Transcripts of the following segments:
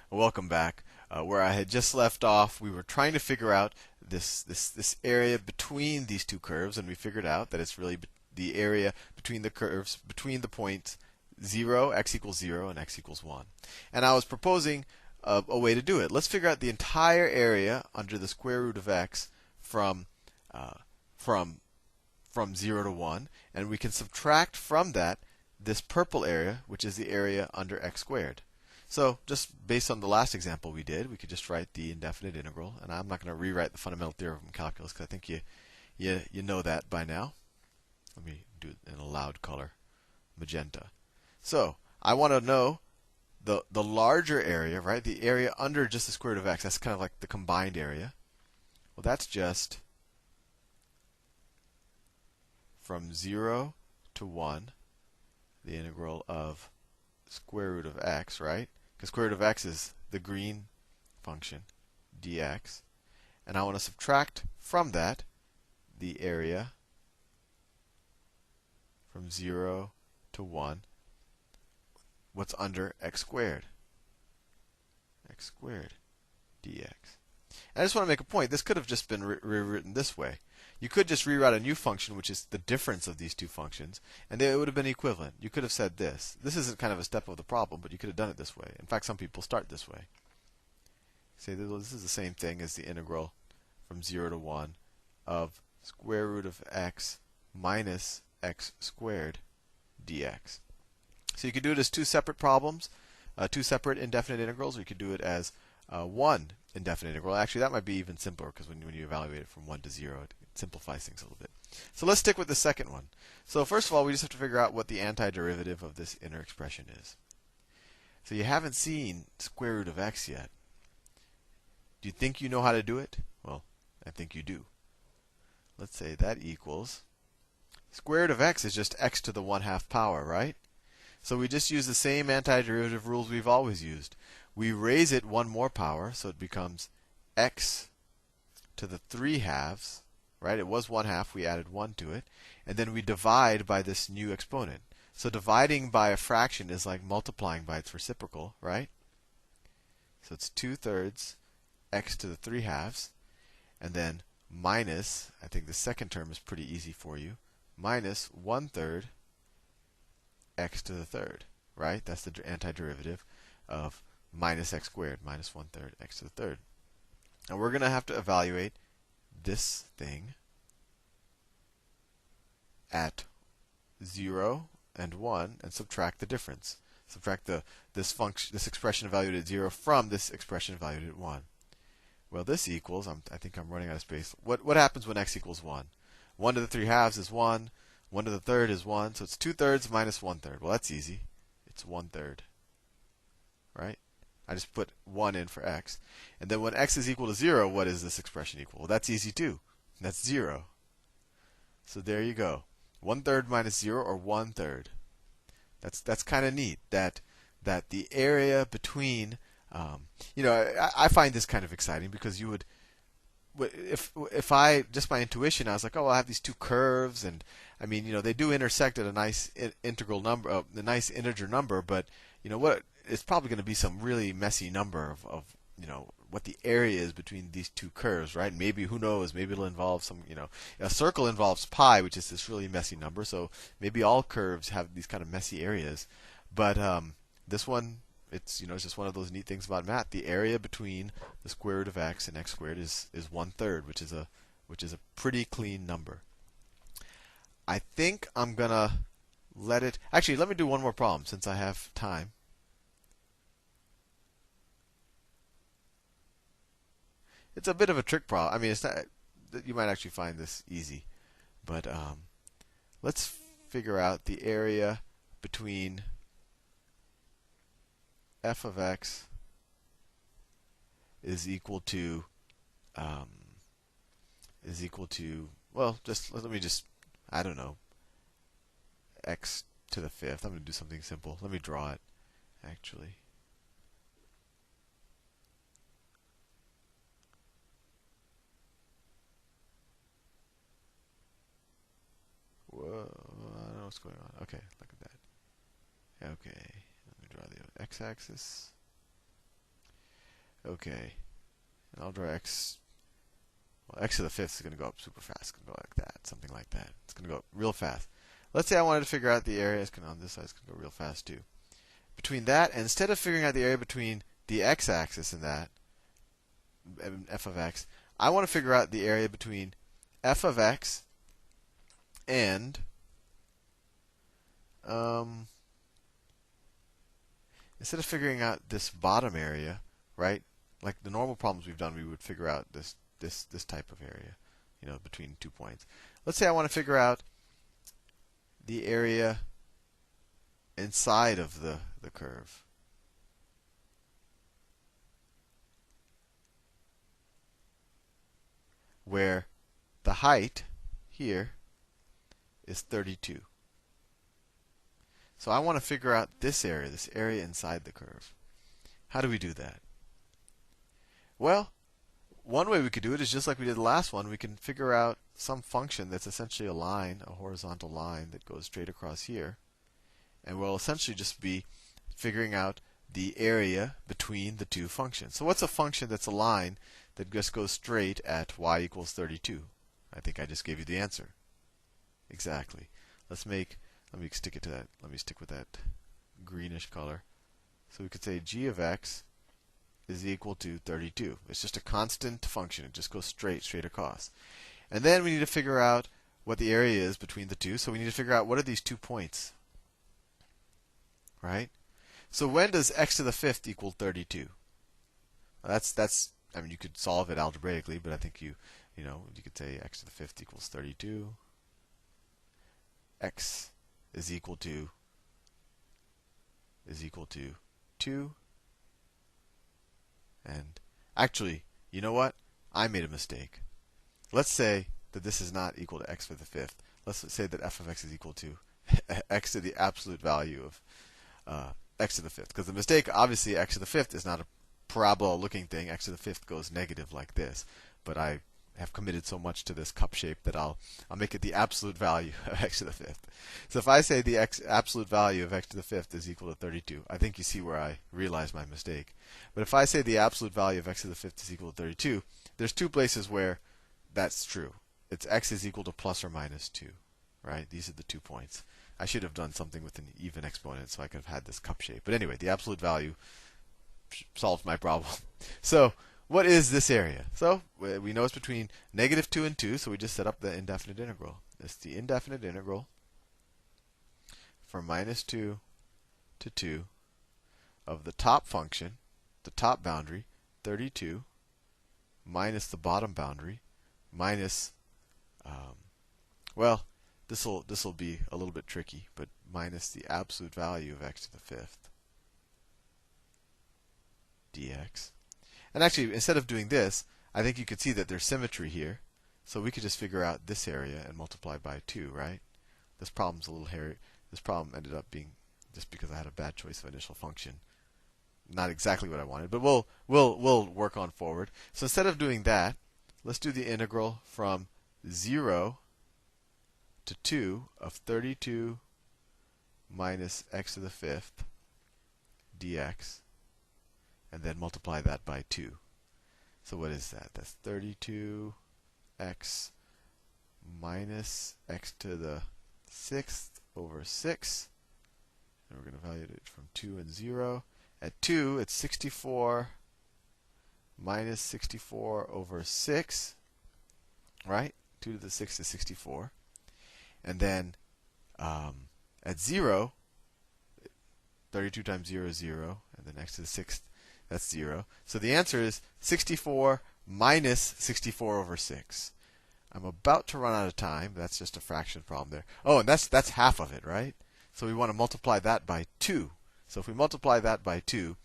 Welcome back. Where I had just left off, we were trying to figure out this area between these two curves, and we figured out that it's really the area between the curves between the points 0, x equals 0, and x equals 1. And I was proposing a way to do it. Let's figure out the entire area under the square root of x from uh, from from 0 to 1, and we can subtract from that this purple area, which is the area under x squared. So just based on the last example we did, we could just write the indefinite integral. And I'm not going to rewrite the fundamental theorem from calculus because I think you know that by now. Let me do it in a loud color, magenta. So I want to know the larger area, right? The area under just the square root of x. That's kind of like the combined area. Well, that's just from 0 to 1, the integral of square root of x, right? Because square root of x is the green function, dx. And I want to subtract from that the area from 0 to 1, what's under x squared. X squared dx. And I just want to make a point. This could have just been rewritten this way. You could just rewrite a new function, which is the difference of these two functions, and it would have been equivalent. You could have said this. This isn't kind of a step of the problem, but you could have done it this way. In fact, some people start this way. Say this is the same thing as the integral from 0 to 1 of square root of x minus x squared dx. So you could do it as two separate problems, two separate indefinite integrals, or you could do it as one indefinite integral. Actually, that might be even simpler because when you evaluate it from 1 to 0, it simplifies things a little bit. So let's stick with the second one. So first of all, we just have to figure out what the antiderivative of this inner expression is. So you haven't seen square root of x yet. Do you think you know how to do it? Well, I think you do. Let's say that equals square root of x is just x to the 1/2 power, right? So we just use the same antiderivative rules we've always used. We raise it one more power, so it becomes x to the 3/2, right? It was 1/2, we added 1 to it. And then we divide by this new exponent. So dividing by a fraction is like multiplying by its reciprocal, right? So it's 2/3 x to the 3/2. And then minus, I think the second term is pretty easy for you, minus 1/3 x to the 3rd, right? That's the antiderivative of minus x squared, minus 1/3 x to the 3rd. And we're going to have to evaluate this thing at 0 and 1 and subtract the difference. Subtract this expression evaluated at 0 from this expression evaluated at 1. Well, this equals, I think I'm running out of space. What happens when x equals 1? 1 to the 3/2 is 1. 1 to the 3rd is 1. So it's 2/3 minus 1/3. Well, that's easy. It's 1/3. Right? I just put 1 in for x. And then when x is equal to 0, what is this expression equal? Well, that's easy too. That's 0. So there you go. 1/3 minus 0, or 1/3. That's kind of neat. That the area between, I find this kind of exciting because you would, if I just by intuition I was like, oh, I have these two curves, and I mean, they do intersect at a nice integral number, a nice integer number, but what? It's probably going to be some really messy number of what the area is between these two curves, right? Maybe, who knows? Maybe it'll involve some, a circle involves pi, which is this really messy number. So maybe all curves have these kind of messy areas. But this one, it's just one of those neat things about math. The area between the square root of x and x squared is 1/3, which is a pretty clean number. I think I'm gonna let it. Actually, let me do one more problem since I have time. It's a bit of a trick problem. I mean, it's not. You might actually find this easy, but let's figure out the area between f of x is equal to well, just let me just, I don't know, x to the 5th. I'm going to do something simple. Let me draw it actually. Whoa, I don't know what's going on. Okay, look at that. Okay, let me draw the x-axis. Okay. And I'll draw x. Well, x to the fifth is going to go up super fast. It's going to go like that, something like that. It's going to go up real fast. Let's say I wanted to figure out the area. It's going to, on this side, it's going to go real fast too. Between that, and instead of figuring out the area between the x-axis and that, f of x, I want to figure out the area between f of x and instead of figuring out this bottom area, right? Like the normal problems we've done, we would figure out this type of area, you know, between 2 points. Let's say I want to figure out the area inside of the curve. Where the height here is 32. So I want to figure out this area inside the curve. How do we do that? Well, one way we could do it is just like we did the last one. We can figure out some function that's essentially a line, a horizontal line that goes straight across here. And we'll essentially just be figuring out the area between the two functions. So what's a function that's a line that just goes straight at y equals 32? I think I just gave you the answer. Exactly. Let me stick it to that. Let me stick with that greenish color. So we could say g of x is equal to 32. It's just a constant function. It just goes straight across. And then we need to figure out what the area is between the two. So we need to figure out what are these 2 points. Right? So when does x to the fifth equal 32? That's I mean, you could solve it algebraically, but I think you could say x to the fifth equals 32. X is equal to 2. And actually, you know what? I made a mistake. Let's say that this is not equal to x to the fifth. Let's say that f of x is equal to x to the absolute value of x to the fifth. Because the mistake, obviously, x to the fifth is not a parabola-looking thing. X to the fifth goes negative like this. But I have committed so much to this cup shape that I'll make it the absolute value of x to the fifth. So if I say the absolute value of x to the fifth is equal to 32, I think you see where I realized my mistake. But if I say the absolute value of x to the fifth is equal to 32, there's 2 places where that's true. It's x is equal to plus or minus 2, right? These are the 2 points. I should have done something with an even exponent so I could have had this cup shape. But anyway, the absolute value solves my problem. So what is this area? So we know it's between -2 and 2, so we just set up the indefinite integral. It's the indefinite integral from -2 to 2 of the top function, the top boundary, 32, minus the bottom boundary, minus, well, this will be a little bit tricky, but minus the absolute value of x to the fifth dx. And actually, instead of doing this, I think you could see that there's symmetry here. So we could just figure out this area and multiply by 2, right? This problem's a little hairy. This problem ended up being, just because I had a bad choice of initial function, not exactly what I wanted, but we'll work on forward. So instead of doing that, let's do the integral from 0 to 2 of 32 minus x to the fifth dx. And then multiply that by 2. So what is that? That's 32x minus x to the sixth over 6. And we're going to evaluate it from 2 and 0. At 2, it's 64 minus 64 over 6. Right? 2 to the 6th is 64. And then at 0, 32 times 0 is 0. And then x to the 6th, that's 0. So the answer is 64 minus 64 over 6. I'm about to run out of time. That's just a fraction problem there. Oh, and that's half of it, right? So we want to multiply that by 2. So if we multiply that by 2,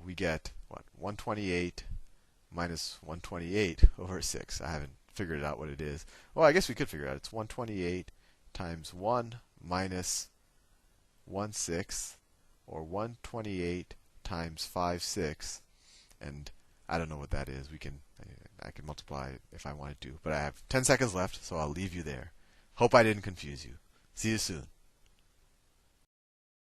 we get, what, 128 minus 128 over 6. I haven't figured out what it is. Well, I guess we could figure it out. It's 128 times 1 minus 1/6, or 128 times 5/6, and I don't know what that is. I can multiply it if I wanted to, but I have 10 seconds left, so I'll leave you there. Hope I didn't confuse you. See you soon.